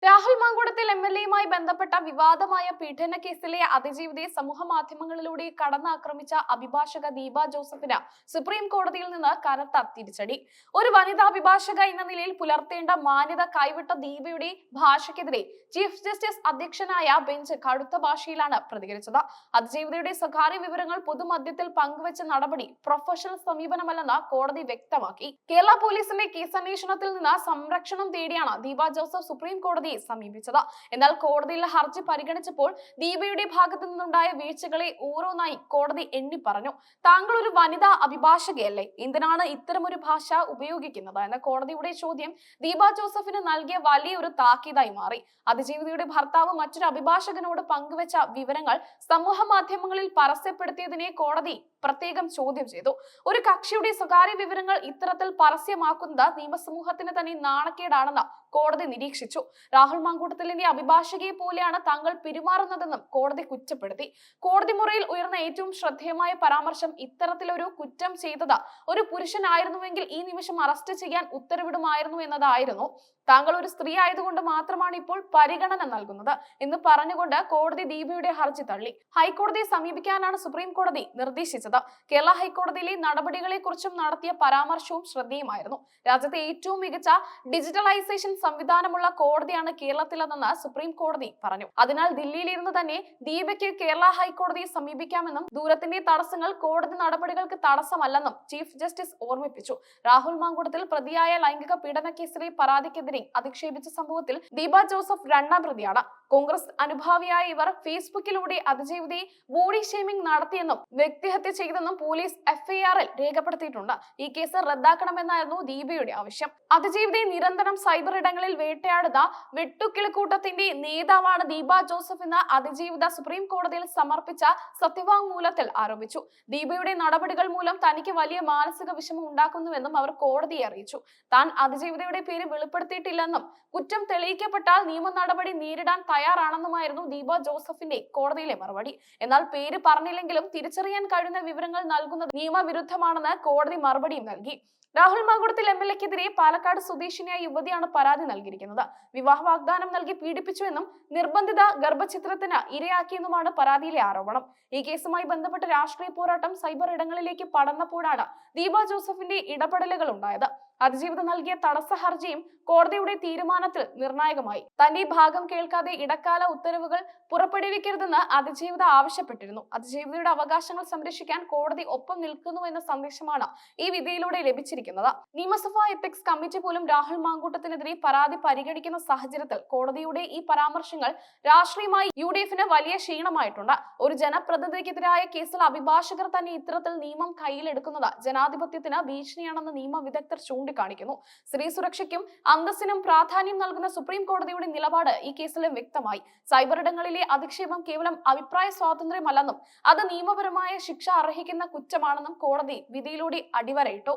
രാഹുൽ മാങ്കൂട്ടത്തിൽ എംഎൽഎയുമായി ബന്ധപ്പെട്ട വിവാദമായ പീഡന കേസിലെ അതിജീവിതയെ സമൂഹ മാധ്യമങ്ങളിലൂടെ കടന്നാക്രമിച്ച അഭിഭാഷക ദീപ ജോസഫിന് സുപ്രീം കോടതിയിൽ നിന്ന് കനത്ത തിരിച്ചടി. ഒരു വനിതാ അഭിഭാഷക എന്ന നിലയിൽ പുലർത്തേണ്ട മാന്യത കൈവിട്ട ദീപയുടെ ഭാഷയ്ക്കെതിരെ ചീഫ് ജസ്റ്റിസ് അധ്യക്ഷനായ ബെഞ്ച് കടുത്ത ഭാഷയിലാണ് പ്രതികരിച്ചത്. അതിജീവിതയുടെ സ്വകാര്യ വിവരങ്ങൾ പൊതുമധ്യത്തിൽ പങ്കുവച്ച നടപടി പ്രൊഫഷണൽ സമീപനമല്ലെന്ന് കോടതി വ്യക്തമാക്കി. കേരള പോലീസിന്റെ കേസന്വേഷണത്തിൽ നിന്ന് സംരക്ഷണം തേടിയാണ് ദീപ ജോസഫ് സുപ്രീം കോടതി സമീപിച്ചത്. എന്നാൽ കോടതിയിൽ ഹർജി പരിഗണിച്ചപ്പോൾ ദീപയുടെ ഭാഗത്തു നിന്നുണ്ടായ വീഴ്ചകളെ ഓരോന്നായി കോടതി എണ്ണി പറഞ്ഞു. താങ്കൾ ഒരു വനിതാ അഭിഭാഷകയല്ലേ, എന്തിനാണ് ഇത്തരമൊരു ഭാഷ ഉപയോഗിക്കുന്നത് എന്ന കോടതിയുടെ ചോദ്യം ദീപ ജോസഫിന് നൽകിയ വലിയൊരു താക്കീതായി മാറി. അതിജീവിതയുടെ ഭർത്താവ് മറ്റൊരു അഭിഭാഷകനോട് പങ്കുവച്ച വിവരങ്ങൾ സമൂഹ മാധ്യമങ്ങളിൽ പരസ്യപ്പെടുത്തിയതിനെ കോടതി പ്രത്യേകം ചോദ്യം ചെയ്തു. ഒരു കക്ഷിയുടെ സ്വകാര്യ വിവരങ്ങൾ ഇത്തരത്തിൽ പരസ്യമാക്കുന്നത് നിയമസമൂഹത്തിന് തന്നെ നാണക്കേടാണെന്ന് കോടതി നിരീക്ഷിച്ചു. രാഹുൽ മാങ്കൂട്ടത്തിലിന്റെ അഭിഭാഷകയെ പോലെയാണ് താങ്കൾ പെരുമാറുന്നതെന്നും കോടതി കുറ്റപ്പെടുത്തി. കോടതി മുറിയിൽ ഉയർന്ന ഏറ്റവും ശ്രദ്ധേയമായ പരാമർശം ഇത്തരത്തിലൊരു കുറ്റം ചെയ്തത് ഒരു പുരുഷനായിരുന്നുവെങ്കിൽ ഈ നിമിഷം അറസ്റ്റ് ചെയ്യാൻ ഉത്തരവിടുമായിരുന്നു എന്നതായിരുന്നു. താങ്കൾ ഒരു സ്ത്രീ ആയതുകൊണ്ട് മാത്രമാണ് ഇപ്പോൾ പരിഗണന നൽകുന്നത് എന്ന് പറഞ്ഞുകൊണ്ട് കോടതി ദീപയുടെ ഹർജി തള്ളി. ഹൈക്കോടതിയെ സമീപിക്കാനാണ് സുപ്രീം കോടതി നിർദ്ദേശിച്ചത്. കേരള ഹൈക്കോടതിയിലെ നടപടികളെ കുറിച്ചും നടത്തിയ പരാമർശവും ശ്രദ്ധേയമായിരുന്നു. രാജ്യത്തെ ഏറ്റവും മികച്ച ഡിജിറ്റലൈസേഷൻ സംവിധാനമുള്ള കോടതിയാണ് കേരളത്തിലെന്ന് സുപ്രീം കോടതി പറഞ്ഞു. അതിനാൽ ദില്ലിയിലിരുന്ന് തന്നെ ദീപയ്ക്ക് കേരള ഹൈക്കോടതിയെ സമീപിക്കാമെന്നും ദൂരത്തിന്റെ തടസ്സങ്ങൾ കോടതി നടപടികൾക്ക് തടസ്സമല്ലെന്നും ചീഫ് ജസ്റ്റിസ് ഓർമ്മിപ്പിച്ചു. രാഹുൽ മാങ്കൂട്ടത്തിൽ പ്രതിയായ ലൈംഗിക പീഡന കേസിലെ പരാതിക്കെതിരെ അധിക്ഷേപിച്ച സംഭവത്തിൽ ദീപ ജോസഫ് രണ്ടാം പ്രതിയാണ്. കോൺഗ്രസ് അനുഭാവിയായ ഇവർ ഫേസ്ബുക്കിലൂടെ അതിജീവിതയെ ബോഡി ഷേമിംഗ് നടത്തിയെന്നും വ്യക്തിഹത്യ ചെയ്തെന്നും പോലീസ് എഫ്ഐആറിൽ രേഖപ്പെടുത്തിയിട്ടുണ്ട്. ഈ കേസ് റദ്ദാക്കണമെന്നായിരുന്നു ദീപയുടെ ആവശ്യം. അതിജീവിതയെ നിരന്തരം സൈബർ ഇടങ്ങളിൽ വേട്ടയാടുന്ന വെട്ടുകിളിക്കൂട്ടത്തിന്റെ നേതാവാണ് ദീപ ജോസഫ് എന്ന് അതിജീവിത സുപ്രീം കോടതിയിൽ സമർപ്പിച്ച സത്യവാങ്മൂലത്തിൽ ആരോപിച്ചു. ദീപയുടെ നടപടികൾ മൂലം തനിക്ക് വലിയ മാനസിക വിഷമം ഉണ്ടാക്കുന്നുവെന്നും അവർ കോടതിയെ അറിയിച്ചു. താൻ അതിജീവിതയുടെ പേര് വെളിപ്പെടുത്തിയിട്ടില്ലെന്നും കുറ്റം തെളിയിക്കപ്പെട്ടാൽ നിയമ നടപടി നേരിടാൻ തയ്യാറാണെന്നുമായിരുന്നു ദീപ ജോസഫിന്റെ കോടതിയിലെ മറുപടി. എന്നാൽ പേര് പറഞ്ഞില്ലെങ്കിലും തിരിച്ചറിയാൻ കഴിയുന്ന വിവരങ്ങൾ നൽകുന്നത് നിയമവിരുദ്ധമാണെന്ന് കോടതി മറുപടിയും നൽകി. രാഹുൽ മാങ്കൂട്ടത്തിൽ എംഎൽഎക്കെതിരെ പാലക്കാട് സ്വദേശിനിയായ യുവതിയാണ് പരാതി നൽകിയിരിക്കുന്നത്. വിവാഹ വാഗ്ദാനം നൽകി പീഡിപ്പിച്ചുവെന്നും നിർബന്ധിത ഗർഭചിത്രത്തിന് ഇരയാക്കിയെന്നുമാണ് പരാതിയിലെ ആരോപണം. ഈ കേസുമായി ബന്ധപ്പെട്ട രാഷ്ട്രീയ പോരാട്ടം സൈബർ ഇടങ്ങളിലേക്ക് പടർന്നപ്പോഴാണ് ദീപ ജോസഫിന്റെ ഇടപെടലുകൾ ഉണ്ടായത്. അതിജീവിതം നൽകിയ തടസ്സ ഹർജിയും കോടതിയുടെ തീരുമാനത്തിൽ നിർണായകമായി. തന്റെ ഭാഗം കേൾക്കാതെ ഇടക്കാല ഉത്തരവുകൾ പുറപ്പെടുവിക്കരുതെന്ന് അതിജീവിത ആവശ്യപ്പെട്ടിരുന്നു. അതിജീവിതയുടെ അവകാശങ്ങൾ സംരക്ഷിക്കാൻ കോടതി ഒപ്പം നിൽക്കുന്നു എന്ന സന്ദേശമാണ് ഈ വിധിയിലൂടെ ലഭിച്ചിരിക്കുന്നത്. നിയമസഭാ എത്തിക്സ് കമ്മിറ്റി പോലും രാഹുൽ മാങ്കൂട്ടത്തിനെതിരെ പരാതി പരിഗണിക്കുന്ന സാഹചര്യത്തിൽ കോടതിയുടെ ഈ പരാമർശങ്ങൾ രാഷ്ട്രീയമായി UDFന് വലിയ ക്ഷീണമായിട്ടുണ്ട്. ഒരു ജനപ്രതിനിധിക്കെതിരായ കേസിൽ അഭിഭാഷകർ തന്നെ ഇത്തരത്തിൽ നിയമം കയ്യിലെടുക്കുന്നത് ജനാധിപത്യത്തിന് ഭീഷണിയാണെന്ന് നിയമ വിദഗ്ധർ ചൂണ്ടിക്കാണിക്കുന്നു. സ്ത്രീ സുരക്ഷയ്ക്കും അന്തസ്സിനും പ്രാധാന്യം നൽകുന്ന സുപ്രീം കോടതിയുടെ നിലപാട് ഈ കേസിലും വ്യക്തമായി. സൈബർ ഇടങ്ങളിലെ അധിക്ഷേപം കേവലം അഭിപ്രായ സ്വാതന്ത്ര്യമല്ലെന്നും അത് നിയമപരമായ ശിക്ഷ അർഹിക്കുന്ന കുറ്റമാണെന്നും കോടതി വിധിയിലൂടെ അടിവരയിട്ടു.